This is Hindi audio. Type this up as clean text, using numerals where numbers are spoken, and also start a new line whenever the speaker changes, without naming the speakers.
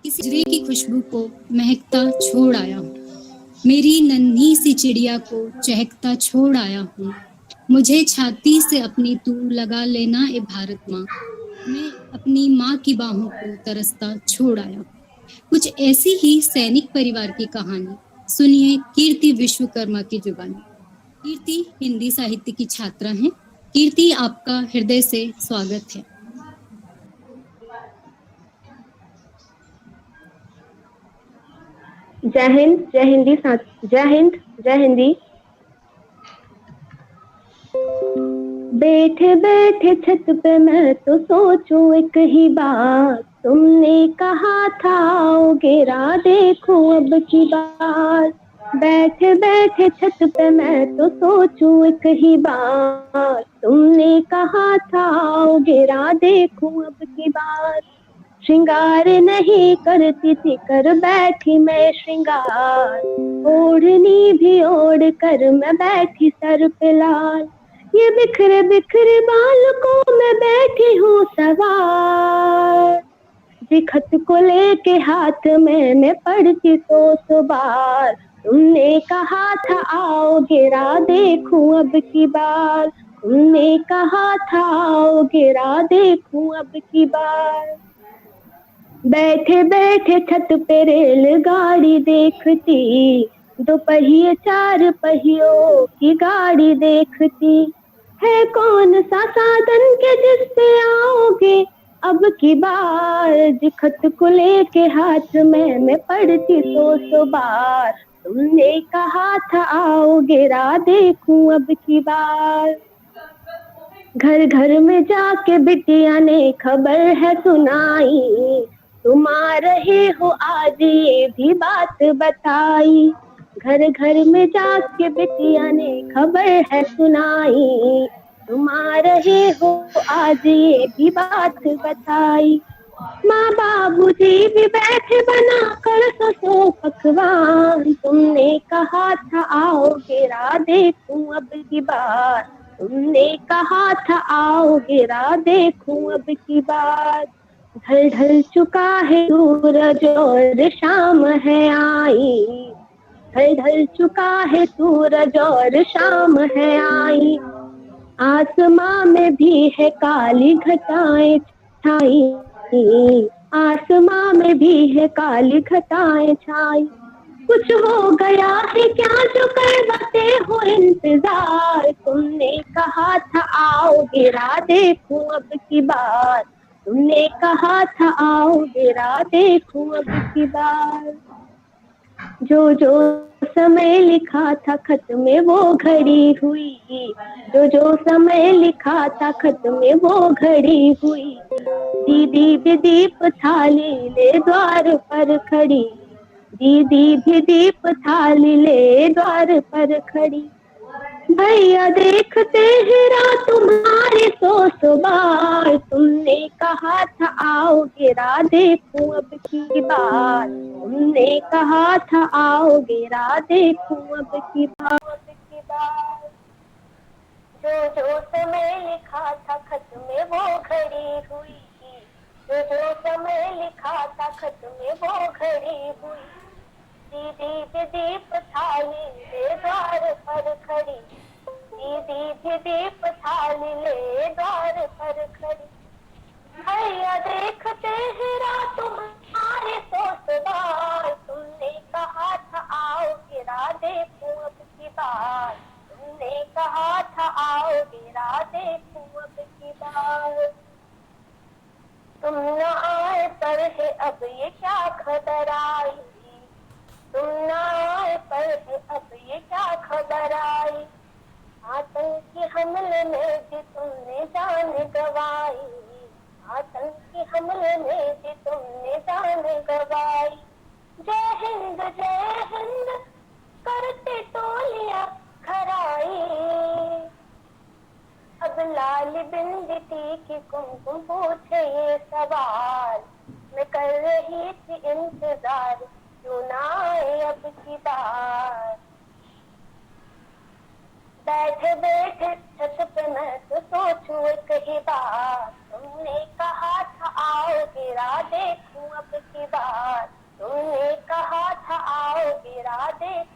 किसी हिजरे की खुशबू को महकता छोड़ आया हूँ, मेरी नन्ही सी चिड़िया को चहकता छोड़ आया हूँ। मुझे छाती से अपनी तू लगा लेना ए भारत माँ, मैं अपनी माँ की बाहों को तरसता छोड़ आया हूँ। कुछ ऐसी ही सैनिक परिवार की कहानी सुनिए कीर्ति विश्वकर्मा की जुबानी। कीर्ति हिंदी साहित्य की छात्रा हैं। कीर्ति, आपका हृदय से स्वागत है।
जय हिंद, जय हिंदी जय हिंद, जय हिंदी। बैठे बैठे छत पे मैं तो सोचूं एक ही बात, तुमने कहा था आओगे राह देखो अब की बात। बैठे बैठे छत पे मैं तो सोचूं एक ही बात, तुमने कहा था आओगे राह देखो अब की बात। श्रृंगार नहीं करती थी कर बैठी मैं श्रृंगार, ओढ़नी भी ओढ़ कर मैं बैठी सर पे लाल। ये बिखरे बिखरे बाल को मैं बैठी हूँ सवार, जी खत को लेके हाथ में मैं पढ़ती 100 बार। तुमने कहा था आओगे राह देखूं अब की बार, तुमने कहा था आओगे राह देखूं अब की बार। बैठे बैठे छत पे रेलगाड़ी देखती, 2 पहिए 4 पहियों की गाड़ी देखती। है कौन सा साधन के जिससे आओगे अब की बार, खत को लेके हाथ में मैं पढ़ती 100 बार। तुमने कहा था आओगे राह देखूं अब की बार। घर घर में जाके बिटिया ने खबर है सुनाई, तुम आ रहे हो आज ये भी बात बताई। घर घर में जाके बिटिया ने खबर है सुनाई, तुम आ रहे हो आज ये भी बात बताई। माँ बाबूजी भी बैठे बना कर 100 पकवान, तुमने कहा था आओगे राह देखूं अब की बार। तुमने कहा था आओगे राह देखूं अब की बार। ढल ढल चुका है सूरज और शाम है आई, ढल ढल चुका है सूरज और शाम है आई। आसमां में भी है काली घटाएं छाई, आसमां में भी है काली घटाएं छाई। कुछ हो गया है क्या जो करवाते हो इंतजार, तुमने कहा था आओगे राह देखूं अब की बार। तुमने कहा था आओगे राह देखूं अब की बार। जो जो समय लिखा था खत में वो घड़ी हुई, जो जो समय लिखा था खत में वो घड़ी हुई। दीदी भी दीप थाली ले द्वार पर खड़ी, दीदी भी दीप थाली ले द्वार पर खड़ी। भैया देखते हैं रात तुम्हारे 100 बार, तुमने कहा था आओगे राह देखूं अब की बार। तुमने कहा था आओगे राह देखूं अब की बार। जो जो समय लिखा था खत में वो घड़ी हुई, जो जो समय लिखा था खत में वो घड़ी हुई। दीदी भी दीप थाली ले द्वार पर खड़ी, दीदी भी दीप थाली ले द्वार पर खड़ी। भैया देखते हैं रात तुम्हारे 100 बार, तुमने कहा था आओगे राह देखूं अब की बार। तुमने कहा था आओगे राह देखूं अब की बार। तुम न आए पर है अब ये क्या खबर आई, तुम न आए पर है अब ये क्या खबर आई। आतंकी हमले में भी तुमने जान गवाई, आतंकी हमले में भी तुमने जान गवाई। जय हिंद करते टोलियां खराई। अब लाल बिंदी की कुमकुम पूछे ये सवाल, मैं कर रही थी इंतजार क्यों ना आए अब की बार। बैठे बैठे छत पे मैं तो सोचूं एक ही बात, तुमने कहा था आओगे राधे देखूं अब की बार, तुमने कहा था आओगे राधे